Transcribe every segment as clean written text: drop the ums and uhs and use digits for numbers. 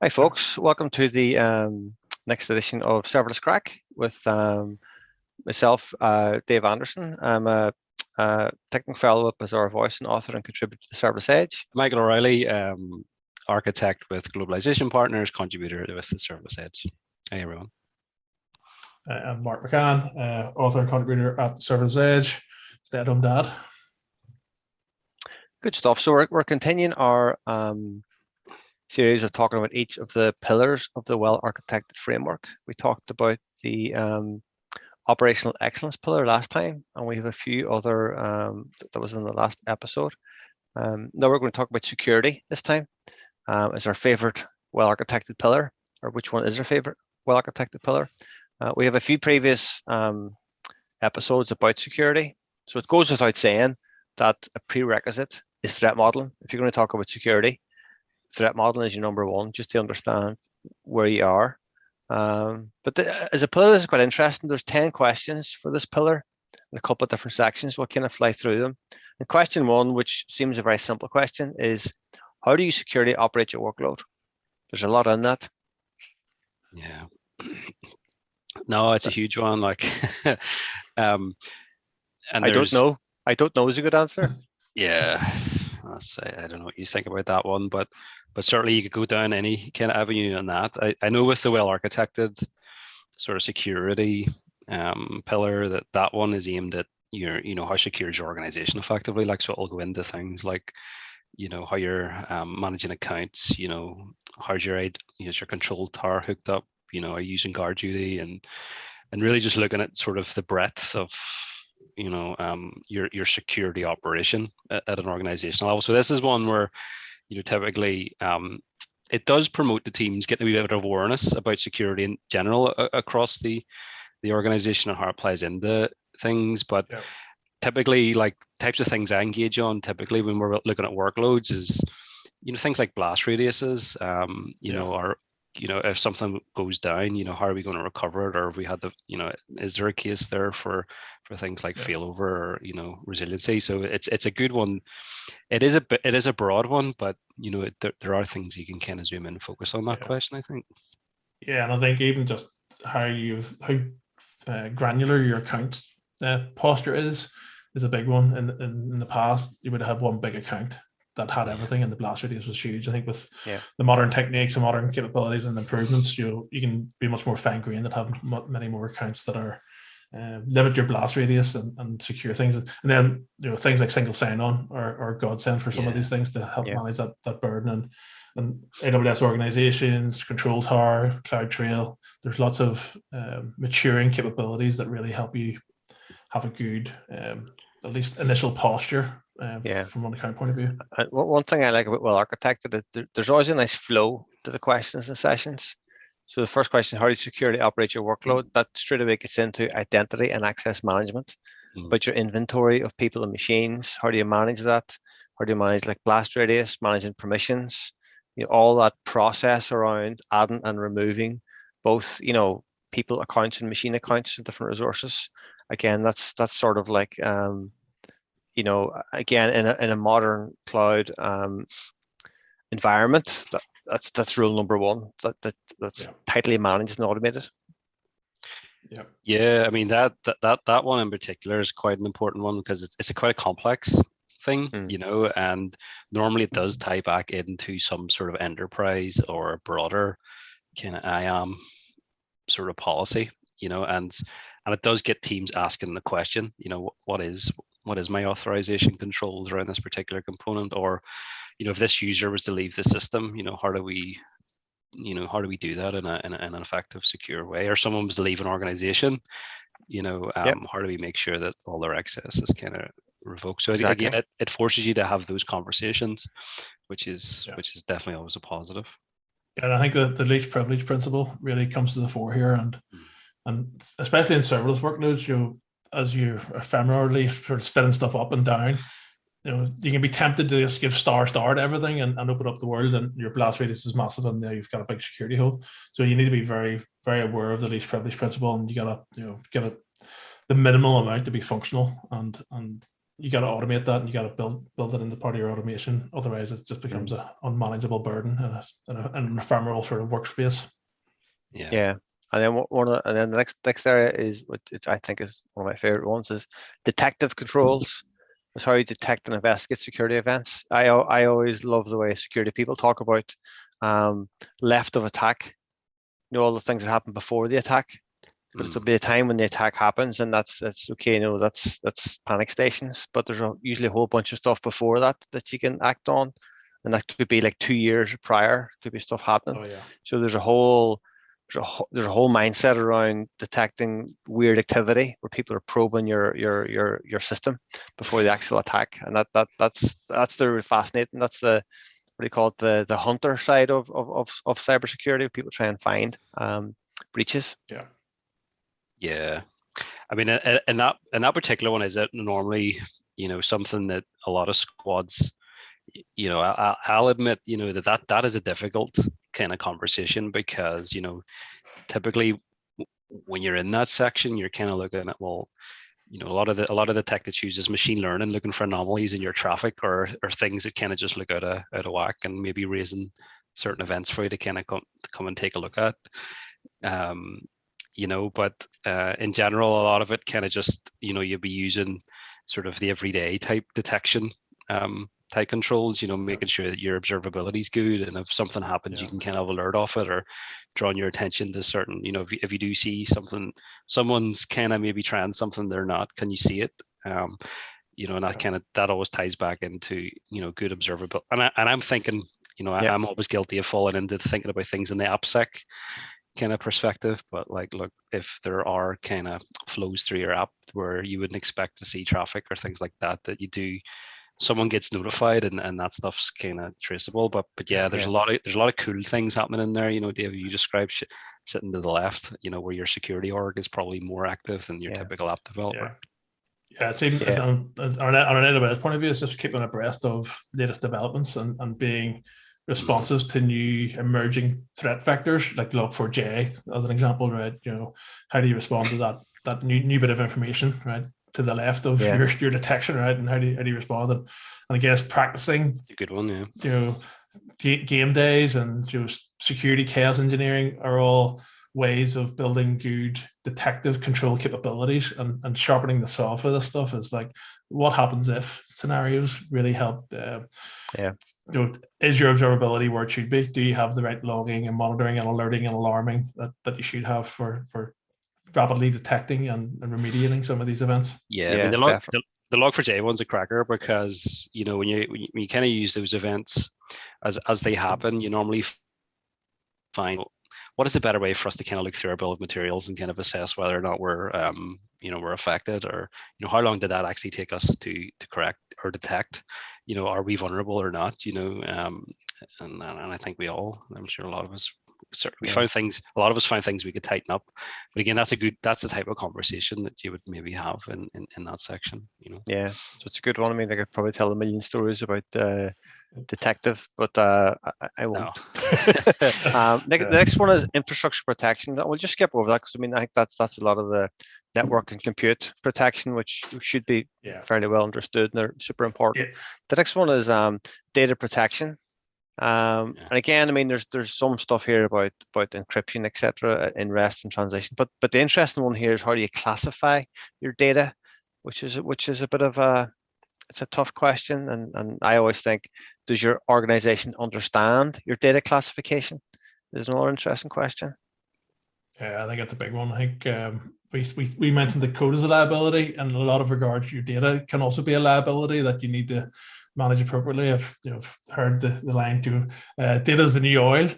Hi, folks. Welcome to the next edition of ServerlessCraic with myself, Dave Anderson. I'm a technical fellow up as our voice and author and contributor to Serverless Edge. Michael O'Reilly, architect with Globalization Partners, contributor with the Serverless Edge. Hey, everyone. I'm Mark McCann, author and contributor at Serverless Edge. Stay-at-home dad. Good stuff. So we're continuing our series of talking about each of the pillars of the well-architected framework. We talked about the operational excellence pillar last time, and we have a few other that was in the last episode. Now we're going to talk about security this time. Is our favorite well-architected pillar, or which one is our favorite well-architected pillar? We have a few previous episodes about security, so it goes without saying that a prerequisite is threat modeling. If you're going to talk about security, threat modeling is your number one, just to understand where you are. But as a pillar, this is quite interesting. There's 10 questions for this pillar in a couple of different sections. We'll kind of fly through them. And question one, which seems a very simple question, is how do you securely operate your workload? There's a lot in that. Yeah. No, it's a huge one. Like, and I don't know. I don't know is a good answer. Yeah, I don't know what you think about that one, but certainly you could go down any kind of avenue on that. I know with the well-architected sort of security pillar that one is aimed at how secure is your organization effectively. Like, so it'll go into things like, how you're managing accounts, how's your control tower hooked up, are you using guard duty, and really just looking at sort of the breadth of your security operation at an organizational level. So this is one where typically it does promote the teams getting a wee bit of awareness about security in general across the organization and how it applies into things. But typically, like, types of things I engage on typically when we're looking at workloads is things like blast radiuses, or if something goes down, how are we going to recover it? Or if we had to, is there a case there for things like failover or, resiliency? So it's a good one. It is a broad one, but, there are things you can kind of zoom in and focus on that question, I think. Yeah, and I think even just how granular your account posture is a big one. In the past, you would have one big account that had everything, and the blast radius was huge. I think with the modern techniques and modern capabilities and improvements, you can be much more fine-grained and have many more accounts that are limit your blast radius and secure things. And then things like single sign-on are godsend for some of these things to help manage that burden. And AWS organizations, Control Tower, CloudTrail, there's lots of maturing capabilities that really help you have a good, at least initial posture from one account point of view. One thing I like about well-architected is there's always a nice flow to the questions and sessions. So the first question, how do you securely operate your workload? That straight away gets into identity and access management, about your inventory of people and machines. How do you manage that? How do you manage like blast radius, managing permissions, all that process around adding and removing both, people accounts and machine accounts and different resources. Again, that's sort of like, again, in a modern cloud environment, that's rule number one. That's tightly managed and automated. Yeah, I mean that one in particular is quite an important one because it's quite a complex thing, and normally it does tie back into some sort of enterprise or broader kind of IAM sort of policy, and it does get teams asking the question, what is my authorization controls around this particular component? Or, if this user was to leave the system, how do we do that in an effective, secure way? Or someone was to leave an organization, how do we make sure that all their access is kind of revoked? So again, it forces you to have those conversations, which is definitely always a positive. Yeah, and I think the least privilege principle really comes to the fore here, and especially in serverless workloads, as you're ephemerally sort of spinning stuff up and down, you can be tempted to just give star to everything and open up the world, and your blast radius is massive, and now you've got a big security hole. So you need to be very, very aware of the least privilege principle, and you gotta give it the minimal amount to be functional and you got to automate that, and you got to build it into part of your automation. Otherwise, it just becomes an unmanageable burden and an ephemeral sort of workspace. Yeah. And then the next area is, which I think is one of my favorite ones, is detective controls. It's how you detect and investigate security events. I always love the way security people talk about left of attack. You know, all the things that happen before the attack. Because there'll be a time when the attack happens, and that's okay. You know, that's panic stations. But there's usually a whole bunch of stuff before that you can act on, and that could be like 2 years prior. Could be stuff happening. Oh yeah. So there's a whole mindset around detecting weird activity where people are probing your system before the actual attack, and that's the really fascinating. That's the, what do you call it, the hunter side of cybersecurity. People try and find breaches. Yeah, I mean, in that particular one, is it normally, you know, something that a lot of squads, you know, I'll admit, you know, that is a difficult kind of conversation, because, you know, typically when you're in that section, you're kind of looking at, well, you know, a lot of the tech that uses machine learning, looking for anomalies in your traffic, or things that kind of just look out of whack, and maybe raising certain events for you to kind of come and take a look at. You know, but in general, a lot of it kind of just, you know, you'll be using sort of the everyday type detection type controls, you know, making sure that your observability is good, and if something happens, you can kind of alert off it, or drawing your attention to certain, you know, if you do see something, someone's kind of maybe trying something they're not, can you see it? You know, and that kind of, that always ties back into, you know, good observability. And I'm thinking, you know, I'm always guilty of falling into thinking about things in the AppSec kind of perspective, but like, look, if there are kind of flows through your app where you wouldn't expect to see traffic or things like that, that you do, someone gets notified, and that stuff's kind of traceable. But yeah, there's a lot of cool things happening in there. You know, Dave, you described sitting to the left, you know, where your security org is probably more active than your typical app developer. Yeah, it seems on an AWS point of view, it's just keeping abreast of latest developments and being responses to new emerging threat vectors, like Log4j as an example, right? You know, how do you respond to that new bit of information, right, to the left of your detection, right? And how do you respond? And I guess practicing, a good one, yeah. You know, game days and, you know, security chaos engineering are all ways of building good detective control capabilities, and sharpening the saw for this stuff is like, what happens if scenarios really help. You know, is your observability where it should be? Do you have the right logging and monitoring and alerting and alarming that you should have for rapidly detecting and remediating some of these events? Yeah, I mean, the Log4j one's a cracker, because, you know, when you kind of use those events as they happen, you normally find, what is a better way for us to kind of look through our bill of materials and kind of assess whether or not we're affected, or, you know, how long did that actually take us to correct or detect, you know, are we vulnerable or not, you know, and I think I'm sure a lot of us, found things, a lot of us found things we could tighten up. But again, that's the type of conversation that you would maybe have in that section, you know. Yeah, so it's a good one. I mean, I could probably tell a million stories about detective, but I won't. No. The next one is infrastructure protection. We'll just skip over that, because I mean, I think that's a lot of the network and compute protection, which should be fairly well understood, and they're super important. The next one is data protection. And again, I mean, there's some stuff here about encryption, etc., in rest and transition. But the interesting one here is, how do you classify your data, which is a bit of it's a tough question, and I always think, does your organization understand your data classification? There's another interesting question. Yeah, I think it's a big one. I think we mentioned the code as a liability, and in a lot of regards, your data can also be a liability that you need to manage appropriately. I've heard the line to data is the new oil.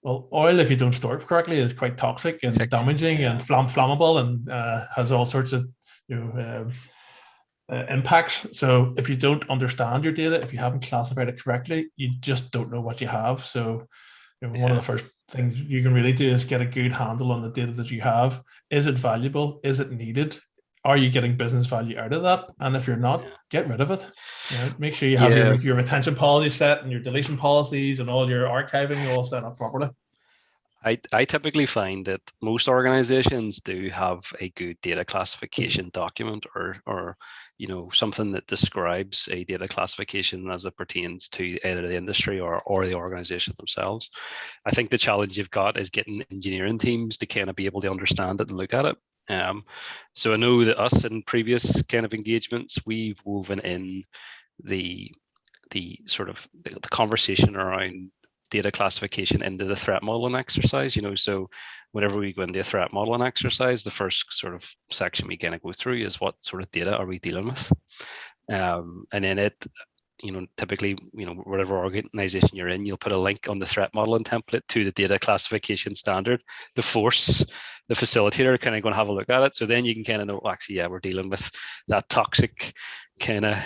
Well, oil, if you don't store it correctly, is quite toxic and damaging and flammable, and has all sorts of impacts. So if you don't understand your data, if you haven't classified it correctly, you just don't know what you have. So one of the first things you can really do is get a good handle on the data that you have. Is it valuable? Is it needed? Are you getting business value out of that? And if you're not, get rid of it. Make sure you have your retention policy set, and your deletion policies, and all your archiving all set up properly. I typically find that most organizations do have a good data classification document, or something that describes a data classification as it pertains to either the industry or the organization themselves. I think the challenge you've got is getting engineering teams to kind of be able to understand it and look at it. So I know that us in previous kind of engagements, we've woven in the sort of the conversation around data classification into the threat modeling exercise. So whenever we go into a threat modeling exercise, the first sort of section we kind of go through is what sort of data are we dealing with, and then it, typically, whatever organization you're in, you'll put a link on the threat modeling template to the data classification standard to force the facilitator kind of going to have a look at it. So then you can kind of know, actually, yeah, we're dealing with that toxic kind of,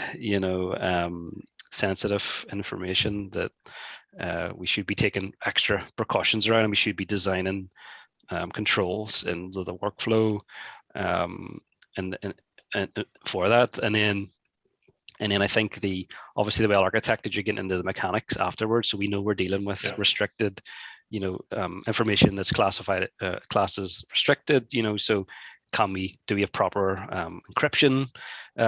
sensitive information that we should be taking extra precautions around, and we should be designing controls into the workflow and for that. And then I think obviously the well-architected, you're getting into the mechanics afterwards. So we know we're dealing with restricted, information that's classified, classes restricted, so do we have proper encryption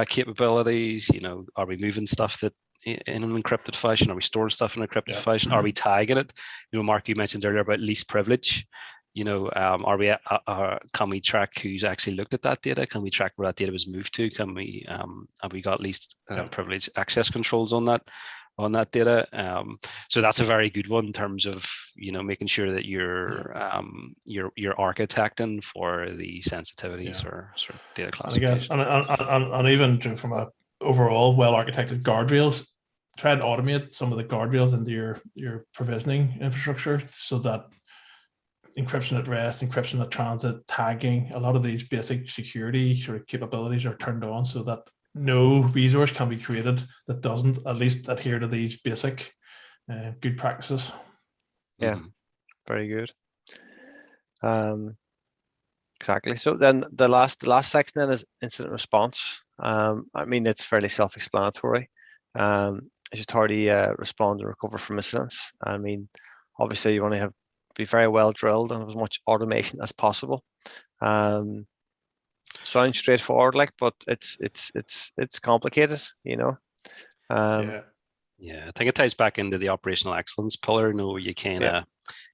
capabilities? Are we moving stuff that in an encrypted fashion? Are we storing stuff in an encrypted fashion? Are we tagging it? Mark, you mentioned earlier about least privilege. Can we track who's actually looked at that data? Can we track where that data was moved to? Can we have we got least privilege access controls on that data? So that's a very good one in terms of making sure that you're architecting for the sensitivities or sort of data classification. And even from a overall well-architected guardrails, try and automate some of the guardrails into your provisioning infrastructure, so that encryption at rest, encryption at transit, tagging, a lot of these basic security sort of capabilities are turned on, so that no resource can be created that doesn't at least adhere to these basic good practices. Yeah, very good. Exactly. So then the last section then is incident response. It's fairly self-explanatory. It's how do you respond and recover from incidents? Obviously you want to be very well drilled and have as much automation as possible. Sounds straightforward, but it's complicated, Yeah, I think it ties back into the operational excellence pillar. You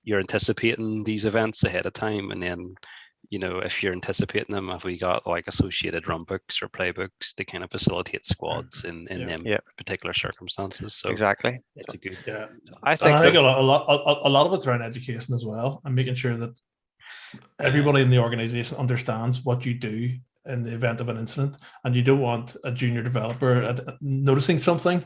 you're anticipating these events ahead of time, and then if you're anticipating them, have we got associated runbooks or playbooks to kind of facilitate squads in them particular circumstances? So exactly, it's a good. I think a lot of it's around education as well, and making sure that everybody in the organization understands what you do in the event of an incident. And you don't want a junior developer noticing something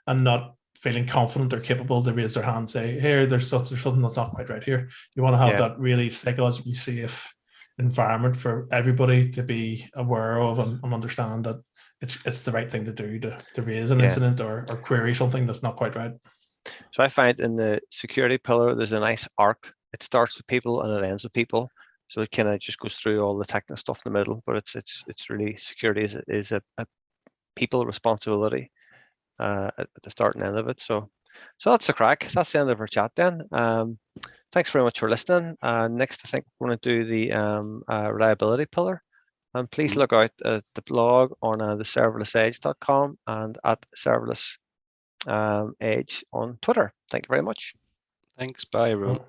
and not feeling confident or capable to raise their hand and say, hey, there's something that's not quite right here. You want to have that really psychologically safe environment for everybody to be aware of and understand that it's the right thing to do to raise an incident or query something that's not quite right. So I find in the security pillar, there's a nice arc. It starts with people and it ends with people. So it kind of just goes through all the technical stuff in the middle, but it's really security is a people responsibility at the start and end of it. So that's the crack. That's the end of our chat then. Thanks very much for listening. Next, I think we're going to do the reliability pillar. And please look out at the blog on the serverlessedge.com and at serverless edge on Twitter. Thank you very much. Thanks. Bye, everyone.